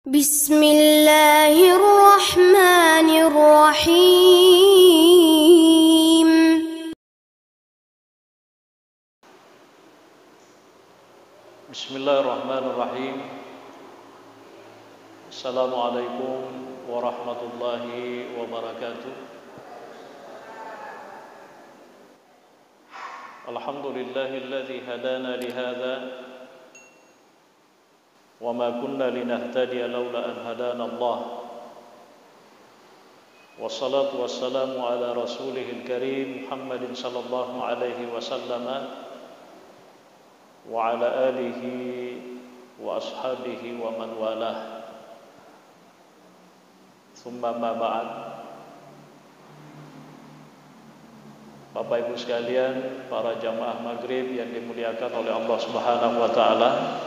Bismillahirrahmanirrahim. Bismillahirrahmanirrahim. Assalamualaikum warahmatullahi wabarakatuh. Alhamdulillahilladzi hadana lihadza wa ma kunna linahtadiya laula an hadana Allah. Wassalatu wassalamu ala rasulihil karim Muhammadin sallallahu alaihi wasallam wa ala alihi wa ashabihi wa man walah. Tsumma ma ba'd. Bapak Ibu sekalian, para jamaah maghrib yang dimuliakan oleh Allah Subhanahu wa taala.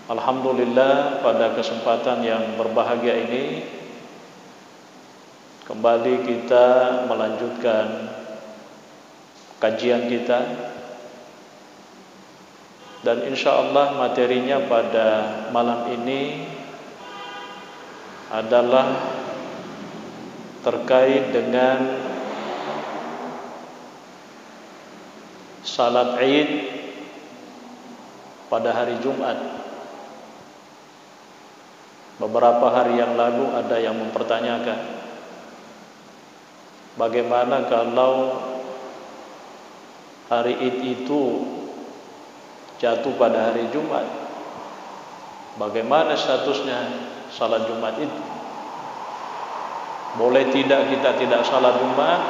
Alhamdulillah, pada kesempatan yang berbahagia ini kembali kita melanjutkan kajian kita, dan insya Allah materinya pada malam ini adalah terkait dengan salat Id pada hari Jumat. Beberapa hari yang lalu ada yang mempertanyakan, bagaimana kalau hari Id itu jatuh pada hari Jumat? Bagaimana statusnya salat Jumat itu? Boleh tidak kita tidak salat Jumat,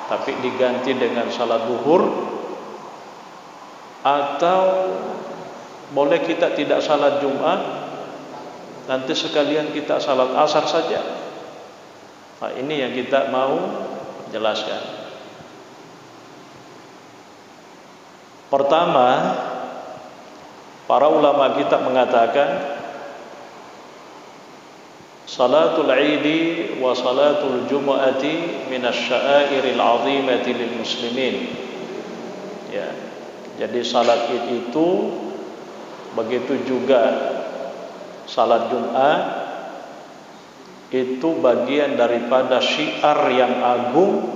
tapi diganti dengan salat duhur? Atau boleh kita tidak salat Jumat, nanti sekalian kita salat asar saja? Nah, ini yang kita mau jelaskan. Pertama, para ulama kita mengatakan salatul Idi wa salatul Jumu'ati minasy sya'airil 'azimati lil muslimin. Ya. Jadi salat Id itu, begitu juga salat Jumat, itu bagian daripada syiar yang agung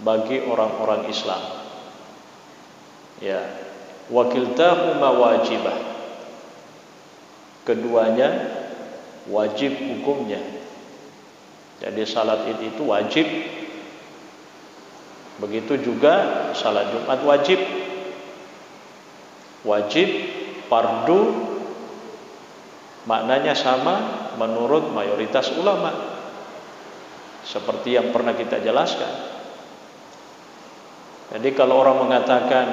bagi orang-orang Islam. Ya, wakiltahuma wajibah. Keduanya wajib hukumnya. Jadi salat Id itu wajib. Begitu juga salat Jumat wajib. Wajib, fardu, maknanya sama menurut mayoritas ulama, seperti yang pernah kita jelaskan. Jadi kalau orang mengatakan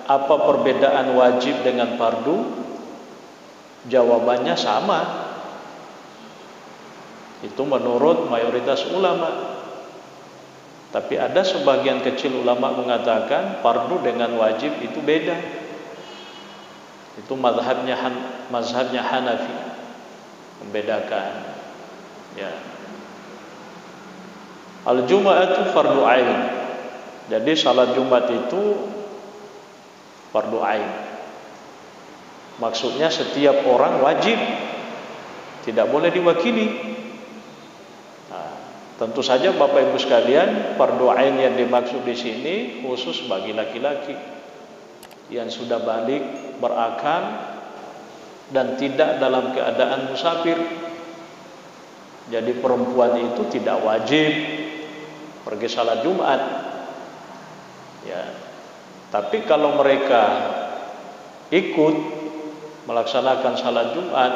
apa perbedaan wajib dengan fardu, jawabannya sama. Itu menurut mayoritas ulama. Tapi ada sebagian kecil ulama mengatakan fardu dengan wajib itu beda. Itu mazhabnya Hanafi, membedakan. Ya. Al-Jumu'atu fardu ain. Jadi salat Jumat itu fardu ain. Maksudnya setiap orang wajib, tidak boleh diwakili. Nah, tentu saja Bapak Ibu sekalian, fardu ain yang dimaksud di sini khusus bagi laki-laki yang sudah balik, berakal, dan tidak dalam keadaan musafir. Jadi perempuan itu tidak wajib pergi salat Jumat. Ya. Tapi kalau mereka ikut melaksanakan salat Jumat,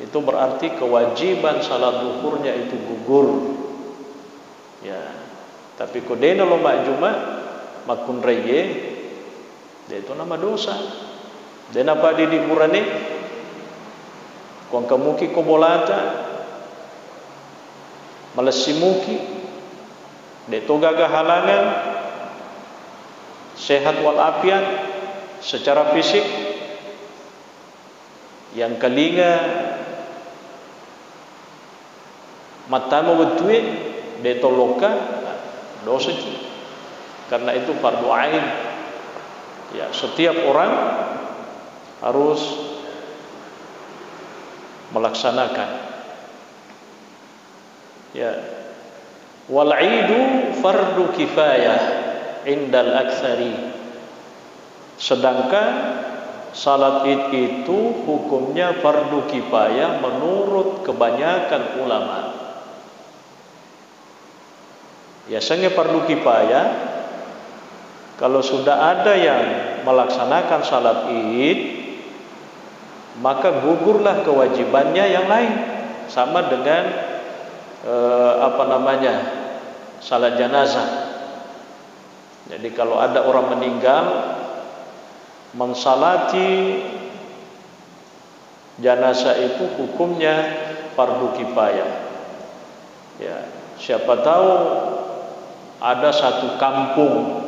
itu berarti kewajiban salat duhurnya itu gugur. Ya. Tapi kodena lomba Jumat makun reye, dia itu nama dosa. Dan apa di burane? Kung kamuki kobolata, malasimuki, deto gaga halangan, sehat walafiat secara fisik, yang kalinga matamu betue, deto loka, dosa. Karena itu fardu ain. Ya, setiap orang harus melaksanakan. Ya. Wal 'idu fardu kifayah indal aktsari. Sedangkan salat Id itu hukumnya fardu kifayah menurut kebanyakan ulama. Biasanya fardu kifayah kalau sudah ada yang melaksanakan salat Id, maka gugurlah kewajibannya yang lain. Sama dengan salat jenazah. Jadi kalau ada orang meninggal, mensalati jenazah itu hukumnya fardu kifayah. Ya, siapa tahu ada satu kampung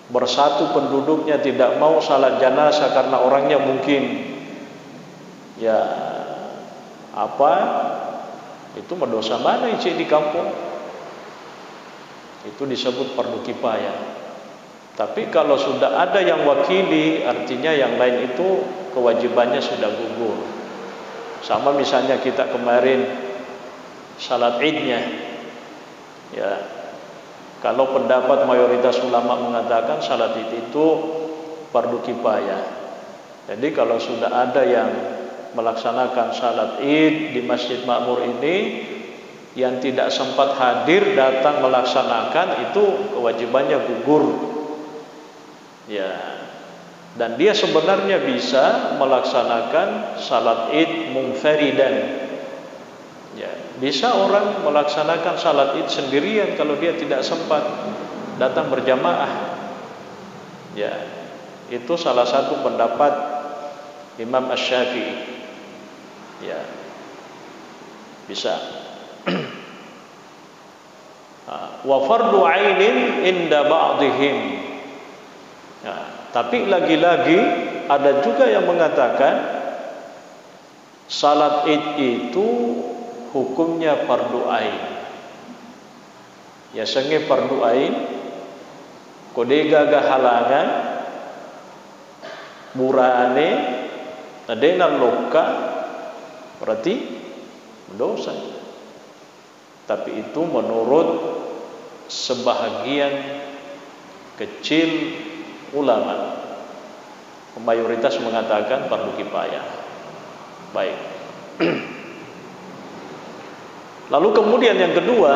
bersatu penduduknya tidak mau salat jenazah karena orangnya mungkin itu mendosa mana isi di kampung. Itu disebut fardu kifayah. Tapi kalau sudah ada yang wakili, artinya yang lain itu kewajibannya sudah gugur. Sama misalnya kita kemarin salat Idnya, ya, kalau pendapat mayoritas ulama mengatakan salat Id itu fardu kifayah. Jadi kalau sudah ada yang melaksanakan salat Id di Masjid Makmur ini, yang tidak sempat hadir datang melaksanakan, itu kewajibannya gugur. Ya. Dan dia sebenarnya bisa melaksanakan salat Id munfaridan. Ya, bisa orang melaksanakan salat Id sendirian kalau dia tidak sempat datang berjamaah. Ya, itu salah satu pendapat Imam Asy-Syafi'i. Ya, bisa. Wa fardu ainin inda ba'dihim. Ya, tapi lagi-lagi ada juga yang mengatakan salat Id itu hukumnya fardu ain. Ya, senge fardu ain kode gagah halangan burane tadena loka berarti mendosa. Tapi itu menurut sebahagian kecil ulama. Mayoritas mengatakan fardu kifayah. Baik. Lalu kemudian yang kedua,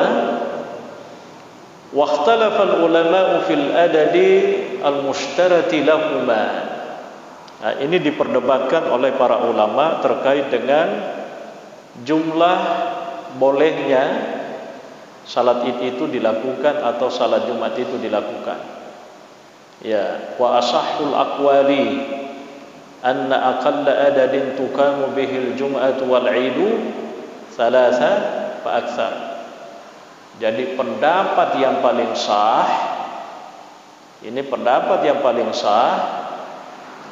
waqtalafal ulama'u fil adadi al-mushtarati lahuma. Nah, ini diperdebatkan oleh para ulama terkait dengan jumlah bolehnya salat Id itu dilakukan atau salat Jumat itu dilakukan. Ya, wa asahhul aqwali anna aqalla adadin tuqamu bihil jum'atu wal 'idu thalatha fa aktsar. Jadi pendapat yang paling sah, ini pendapat yang paling sah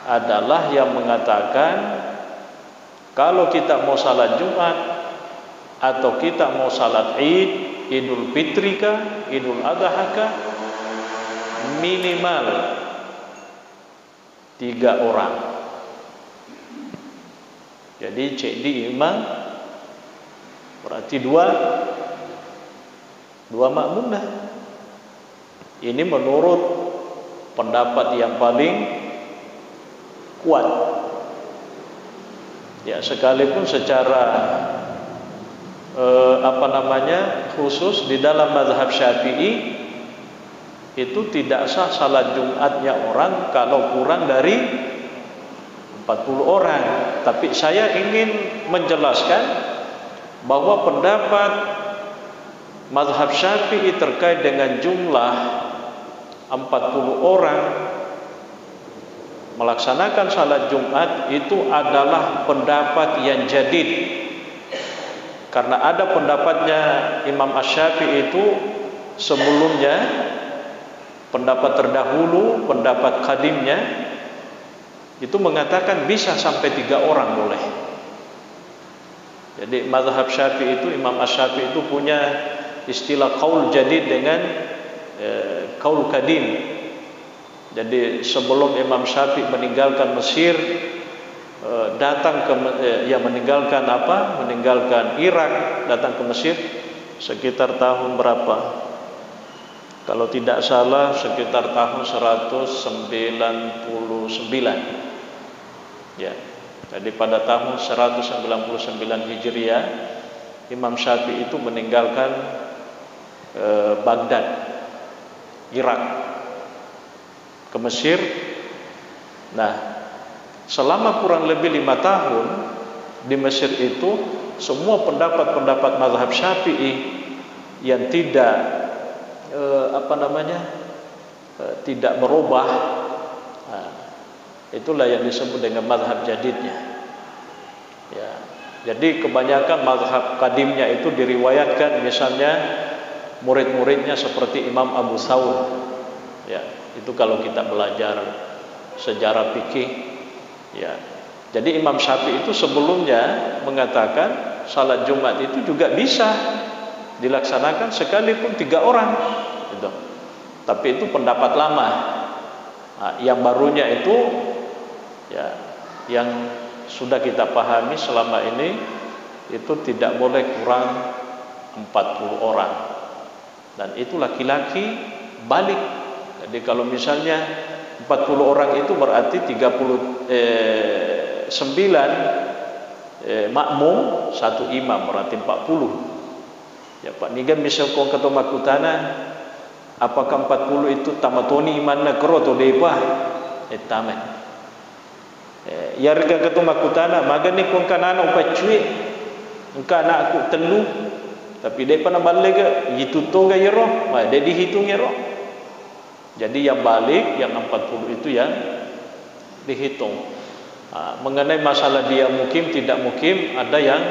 adalah yang mengatakan kalau kita mau salat Jumat atau kita mau salat Id, Idul Fitri kah, Idul Adha kah, minimal 3 orang. Jadi cek di imam berarti dua makmunah. Ini menurut pendapat yang paling kuat. Ya, sekalipun secara khusus di dalam mazhab Syafi'i itu tidak sah salat Jumatnya orang kalau kurang dari 40 orang. Tapi saya ingin menjelaskan bahwa pendapat mazhab Syafi'i terkait dengan jumlah 40 orang melaksanakan salat Jumat itu adalah pendapat yang jadid. Karena ada pendapatnya Imam Asy-Syafi'i itu sebelumnya, pendapat terdahulu, pendapat kadimnya itu mengatakan bisa sampai 3 orang boleh. Jadi mazhab Syafi'i itu, Imam Asy-Syafi'i itu punya istilah qaul jadid dengan qaul kadim. Jadi sebelum Imam Syafi'i meninggalkan Mesir, datang ke meninggalkan apa? Meninggalkan Irak, datang ke Mesir sekitar tahun berapa? Kalau tidak salah sekitar tahun 199. Ya. Jadi pada tahun 199 Hijriah Imam Syafi'i itu meninggalkan Baghdad, Irak, ke Mesir. Nah, selama kurang lebih 5 tahun di Mesir itu semua pendapat-pendapat mazhab Syafi'i yang tidak tidak berubah, itulah yang disebut dengan mazhab jadidnya. Ya, jadi kebanyakan mazhab kadimnya itu diriwayatkan, misalnya murid-muridnya seperti Imam Abu Thawr. Ya, itu kalau kita belajar sejarah fikih. Ya, jadi Imam Syafi'i itu sebelumnya mengatakan salat Jumat itu juga bisa dilaksanakan sekalipun 3 orang, gitu. Tapi itu pendapat lama. Nah, yang barunya itu, ya, yang sudah kita pahami selama ini itu tidak boleh kurang 40 orang. Dan itu laki-laki balik. Jadi kalau misalnya 40 orang itu berarti 39 makmum, 1 imam, berarti 40. Ya Pak, ni kan misal kau kata makutana, apakah 40 itu tamatoni iman na kroto depa? Taman. Yarga kata makutana, magani kau kanana upacui, engkau anak aku telu, tapi depa na balik itu tonga yero, dia dihitung yero. Jadi yang balik, yang 40 itu yang dihitung. Mengenai masalah dia mukim tidak mukim, ada yang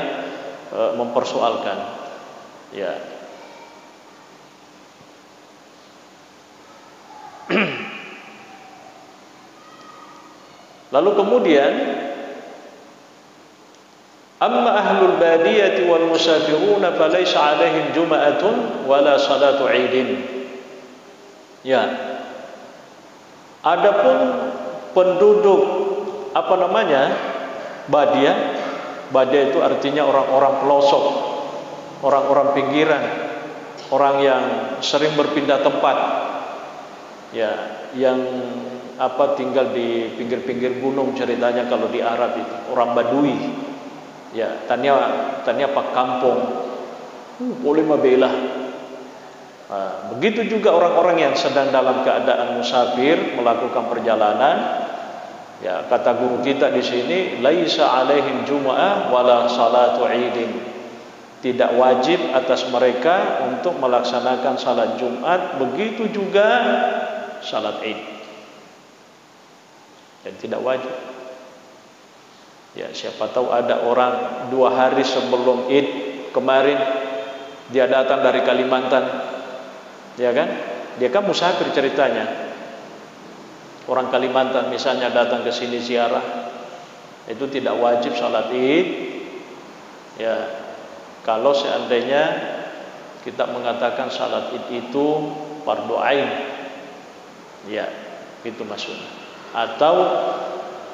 mempersoalkan. Ya. Lalu kemudian amma ahlul badiyati wal musafiruna falaysa alaihim jum'atun wala salatu 'idin. Ya. Adapun penduduk Badiyah. Badiyah itu artinya orang-orang pelosok, orang-orang pinggiran, orang yang sering berpindah tempat, ya, yang tinggal di pinggir-pinggir gunung, ceritanya kalau di Arab itu orang Badui, ya, tanya pak kampung, boleh mabelah. Begitu juga orang-orang yang sedang dalam keadaan musafir melakukan perjalanan, ya, kata guru kita di sini, laisa alaihim jumu'ah wala salatu 'idin. Tidak wajib atas mereka untuk melaksanakan salat Jumat, begitu juga salat Id. Dan tidak wajib. Ya, siapa tahu ada orang 2 hari sebelum Id kemarin dia datang dari Kalimantan, ya kan? Dia kan musafir ceritanya. Orang Kalimantan misalnya datang ke sini ziarah, itu tidak wajib salat Id. Ya, kalau seandainya kita mengatakan salat Id itu fardhu ain, ya, itu maksudnya. Atau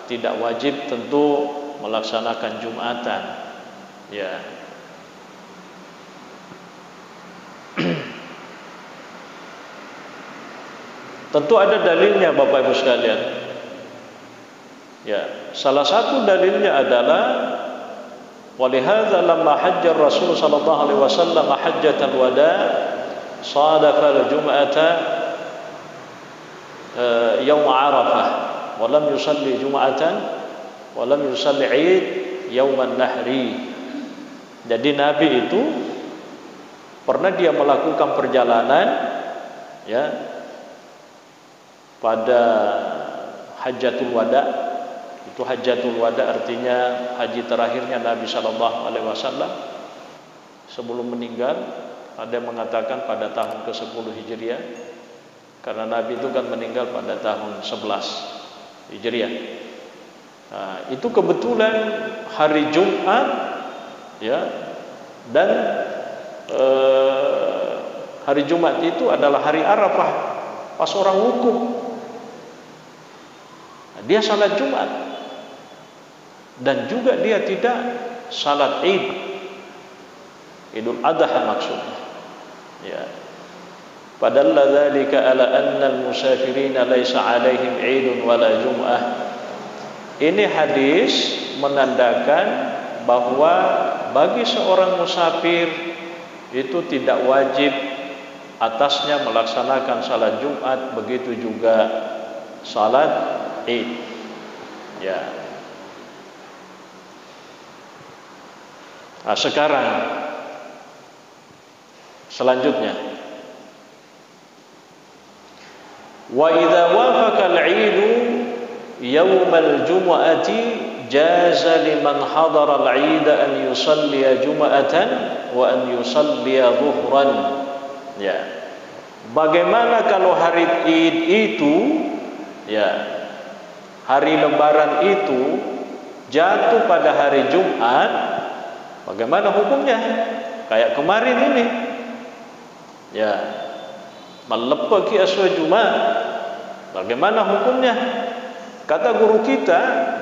tidak wajib tentu melaksanakan Jumatan, ya. Tentu ada dalilnya Bapak Ibu sekalian. Ya, salah satu dalilnya adalah walihadza lamma hajja Rasul sallallahu alaihi wasallam hajjatal wada sadafa al-jum'ata yaum Arafah wa lam yusalli jum'atan wa lam yusalli 'id yaum an-nahri. Jadi Nabi itu pernah dia melakukan perjalanan, ya, pada Hajjatul Wada. Itu Hajjatul Wada artinya haji terakhirnya Nabi sallallahu alaihi wasallam sebelum meninggal. Ada yang mengatakan pada tahun ke-10 Hijriah, karena Nabi itu kan meninggal pada tahun 11 Hijriah. Nah, itu kebetulan hari Jumat, ya, dan hari Jumat itu adalah hari Arafah, pas orang wukuf. Dia salat Jumat. dan juga dia tidak salat Id, Idul Adha maksudnya. Ya. Padalla dzalika ala anna al-musafirina laisa 'alaihim 'idun wala jum'ah. Ini hadis menandakan bahwa bagi seorang musafir itu tidak wajib atasnya melaksanakan salat Jumat, begitu juga salat Id. Ya. Nah, sekarang selanjutnya, wa idza wafaqa al-'id yawm al-jum'ati jaza liman hadara al-'id an yusalli jum'atan wa an yusalli dhuhran. Ya. Bagaimana kalau hari Id itu, ya, hari lebaran itu jatuh pada hari Jumat, bagaimana hukumnya? Kayak kemarin ini. Ya. Malepaki aswa Jumat, bagaimana hukumnya? Kata guru kita,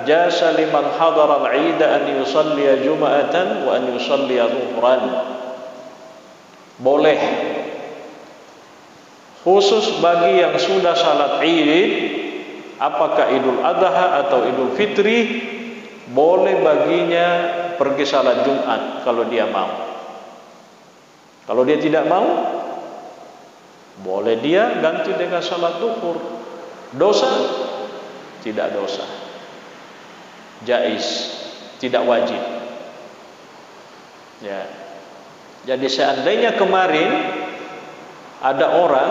jasa liman hadara al-'id an yusalli jum'atan wa an yusalli dhuhran. Boleh khusus bagi yang sudah salat Id, apakah Idul Adha atau Idul Fitri, boleh baginya pergi salat Jumat kalau dia mau. Kalau dia tidak mau, boleh dia ganti dengan salat duhur. Dosa? Tidak dosa. Jaiz, tidak wajib. Ya. Jadi seandainya kemarin ada orang,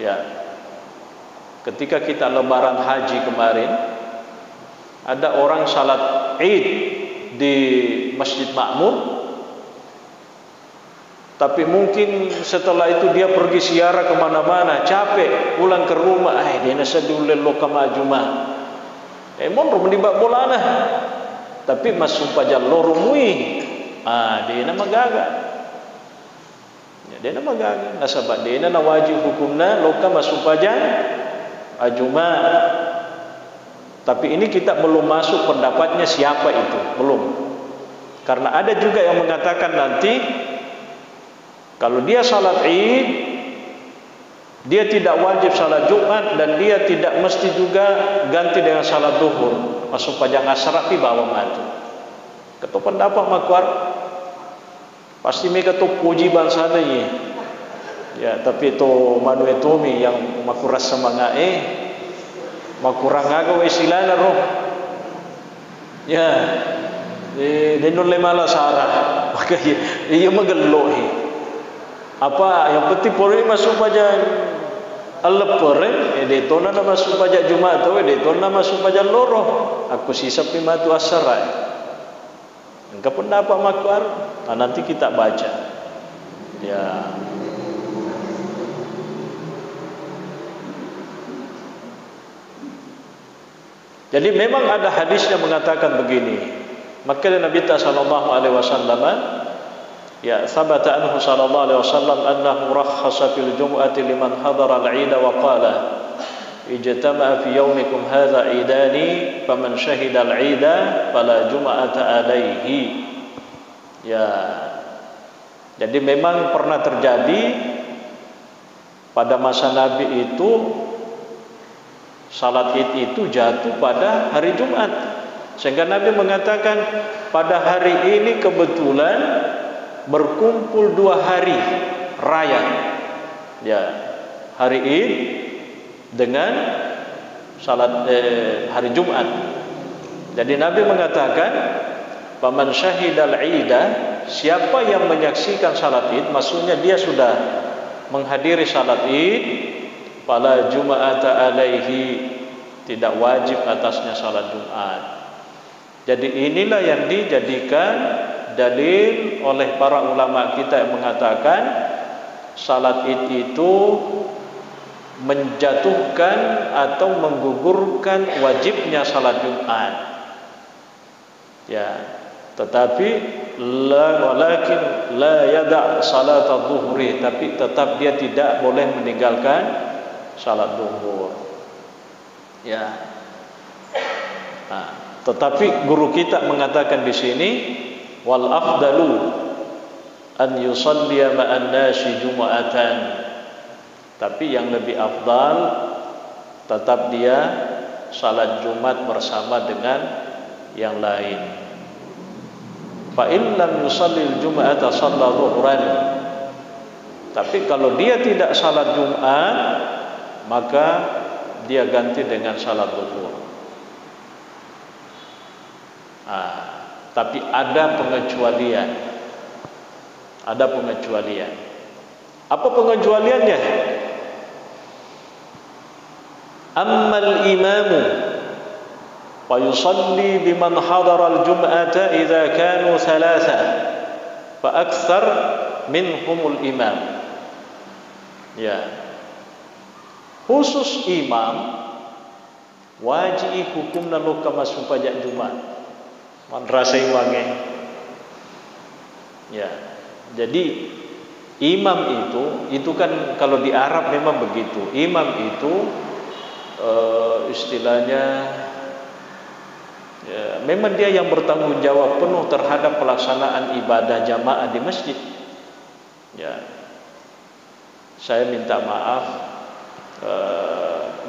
ya, ketika kita lebaran haji kemarin, ada orang salat Id di Masjid Makmur, tapi mungkin setelah itu dia pergi siara kemana-mana, capek, pulang ke rumah, dia nasa dulu kama Jumat. Mon rumah bola nah. Tapi masuk pajak lorumui. Dia nama gaga. Ya, dia nama gaga. Nasabak dia na wajib hukumna loka masuk pajak Jumat. Tapi ini kita belum masuk pendapatnya siapa itu, belum. Karena ada juga yang mengatakan nanti kalau dia salat Id, dia tidak wajib salat Jumat dan dia tidak mesti juga ganti dengan salat duhur. Masuk pajang asar pi bawa matu. Ketua pendapat makwar pasti mereka tu puji bangsa ni. Ya, tapi tu manu etomi yang makuras semangat makurang aga isilana roh. Ya. Denun lemala sarah. Maka ia magelohi. Apa yang penting pori masuk pajak alepere, dito na masuk pajak Jumat atau dito na masuk pajak loro. Aku sisa pimatu asarai. Engkau pendapat makwar, nanti kita baca. Ya. Jadi memang ada hadis yang mengatakan begini. Maka Nabi sallallahu alaihi wasallam, ya, sabata anhu sallallahu alaihi wasallam annahu rakhasa fil jum'ati liman hadara al-'id wa qala ijtama'a fi yawmikum hadha 'idani faman shahida al-'ida fala jum'ata alaihi. Ya. Jadi memang pernah terjadi pada masa Nabi itu salat Id itu jatuh pada hari Jumat. Sehingga Nabi mengatakan pada hari ini kebetulan berkumpul 2 hari raya, ya, hari Id dengan salat hari Jumat. Jadi Nabi mengatakan paman syahidal ida, siapa yang menyaksikan salat Id, maksudnya dia sudah menghadiri salat Id, fala jum'ata alaihi, tidak wajib atasnya salat Jumat. Jadi inilah yang dijadikan dalil oleh para ulama kita yang mengatakan salat Id itu menjatuhkan atau menggugurkan wajibnya salat Jumat. Ya, tetapi walakin la yada' salat adh-dhuhri, tapi tetap dia tidak boleh meninggalkan salat duhur. Ya. Nah, Tetapi guru kita mengatakan di sini, wal afdalu an yusalliya ma'an nasi jum'atan. Tapi yang lebih afdal tetap dia salat Jumat bersama dengan yang lain. Fa in lam yusallil jum'ata shalla dhuhran. Tapi kalau dia tidak salat Jumat, maka dia ganti dengan salat zuhur. Tapi ada pengecualian. Ada pengecualian. Apa pengecualiannya? Ammal imamu fa yusalli biman hadara al-jum'ata idza kanu thalatha fa akthar minhumul imam. Ya. Khusus imam wajib hukumna luka masuk pajak Jumat. Manrasai wangi. Ya. Jadi imam itu kan kalau di Arab memang begitu. Imam itu istilahnya ya, memang dia yang bertanggung jawab penuh terhadap pelaksanaan ibadah jamaah di masjid. Ya. Saya minta maaf,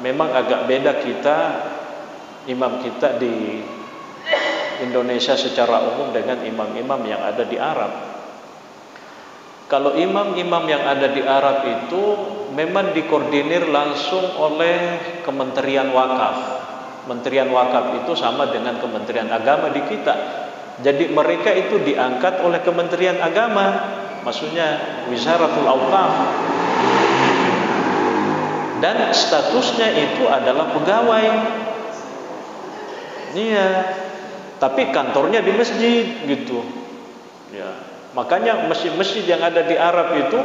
memang agak beda kita, imam kita di Indonesia secara umum dengan imam-imam yang ada di Arab. Kalau imam-imam yang ada di Arab itu memang dikoordinir langsung oleh Kementerian Wakaf. Kementerian Wakaf itu sama dengan Kementerian Agama di kita. Jadi mereka itu diangkat oleh Kementerian Agama, maksudnya Wizaratul Awqaf. Dan statusnya itu adalah pegawai. Iya. Tapi kantornya di masjid gitu. Ya. Makanya masjid-masjid yang ada di Arab itu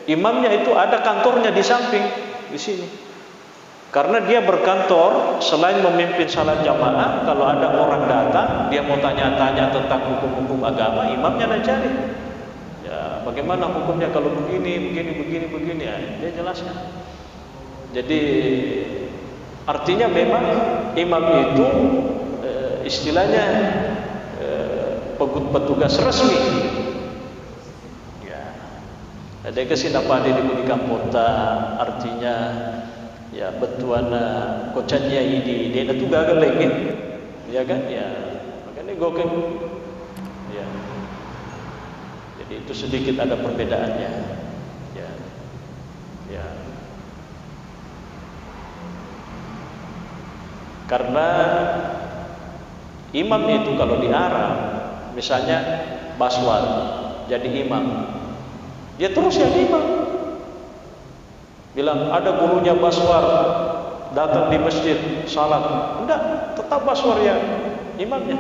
imamnya itu ada kantornya di samping di sini. Karena dia berkantor selain memimpin salat jamaah, kalau ada orang datang dia mau tanya-tanya tentang hukum-hukum agama, imamnya nak cari. Ya, bagaimana hukumnya kalau begini ya, dia jelaskan. Jadi artinya memang imam itu istilahnya petugas resmi. Ya. Ada kesini apa ada di kampota, artinya ya betuana kocannya ini dia itu gagal lagi, ya kan? Ya, makanya gokil. Ya. Jadi itu sedikit ada perbedaannya. Ya. Ya. Karena imam itu kalau di Arab, misalnya Baswar jadi imam, dia terus jadi imam. Bilang ada gurunya Baswar datang di masjid salat, enggak, tetap Baswar ya imamnya.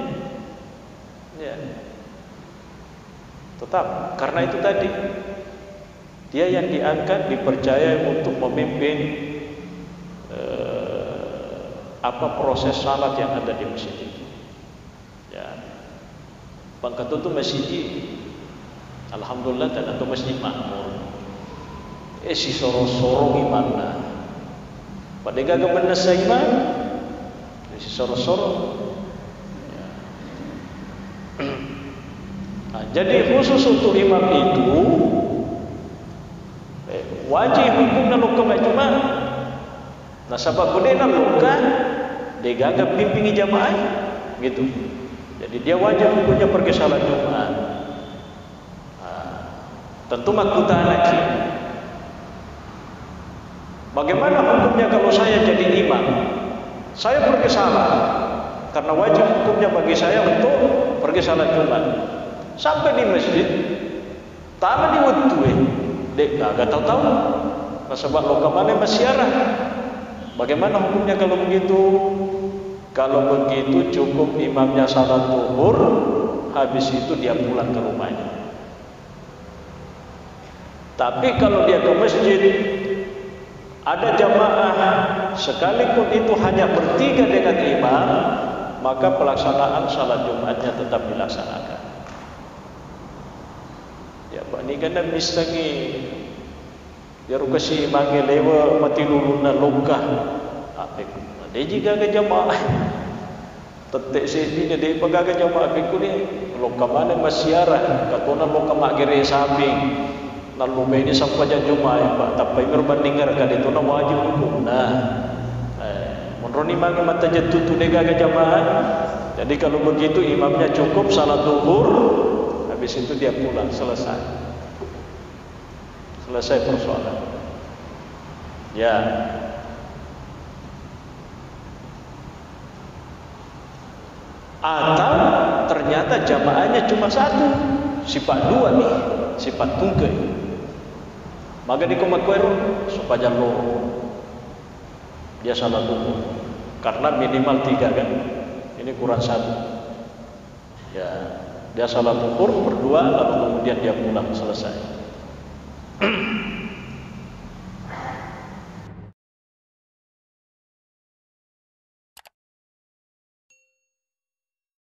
Ya. Tetap, karena itu tadi dia yang diangkat, dipercaya untuk memimpin apa proses salat yang ada di masjid itu. Ya. Pangkat itu masjid, alhamdulillah dan atau masjid makmur. Si soro-soro gimana? Pada gagah benar saya iman, si soro-soro. Ya. Nah, jadi khusus untuk imam itu wajib hukumnya luka cuma. Nah sebab kudena luka dia gagap pimpingi jamaah gitu. Jadi dia wajib hukumnya pergi salat Jumat. Tentu makuta lagi. Bagaimana hukumnya kalau saya jadi imam? Saya pergi salat karena wajib hukumnya bagi saya untuk pergi salat Jumat. Sampai di masjid, taman di waktu dek agak tahu. Nah sebab luka mana masyiarah. Bagaimana hukumnya kalau begitu? Kalau begitu cukup imamnya salat zuhur, habis itu dia pulang ke rumahnya. Tapi kalau dia ke masjid, ada jamaah, sekalipun itu hanya bertiga dengan imam, maka pelaksanaan salat Jumatnya tetap dilaksanakan. Ya Pak, ini kan mistangi Yaru kasi mangi lewa mati luluna longkah. Dia jika ke jamaah tetek sini dia pegaga jamaah biku ni lo kamane masyarah katona lo kamak gere samping lalu ini sampai jamaah ya Pak tapi berbandingan kan itu na wajib hukum nah menurut imam mata jatuh tu gaga jamaah. Jadi kalau begitu imamnya cukup salat zuhur, habis itu dia pulang, selesai persoalan. Ya. Atau ternyata jamaahnya cuma satu, sifat dua nih, sifat tungkai. Maka di komat kuero supaya lo dia salat zuhur, karena minimal 3 kan. Ini kurang 1. Ya, dia salat zuhur berdua lalu kemudian dia pulang selesai.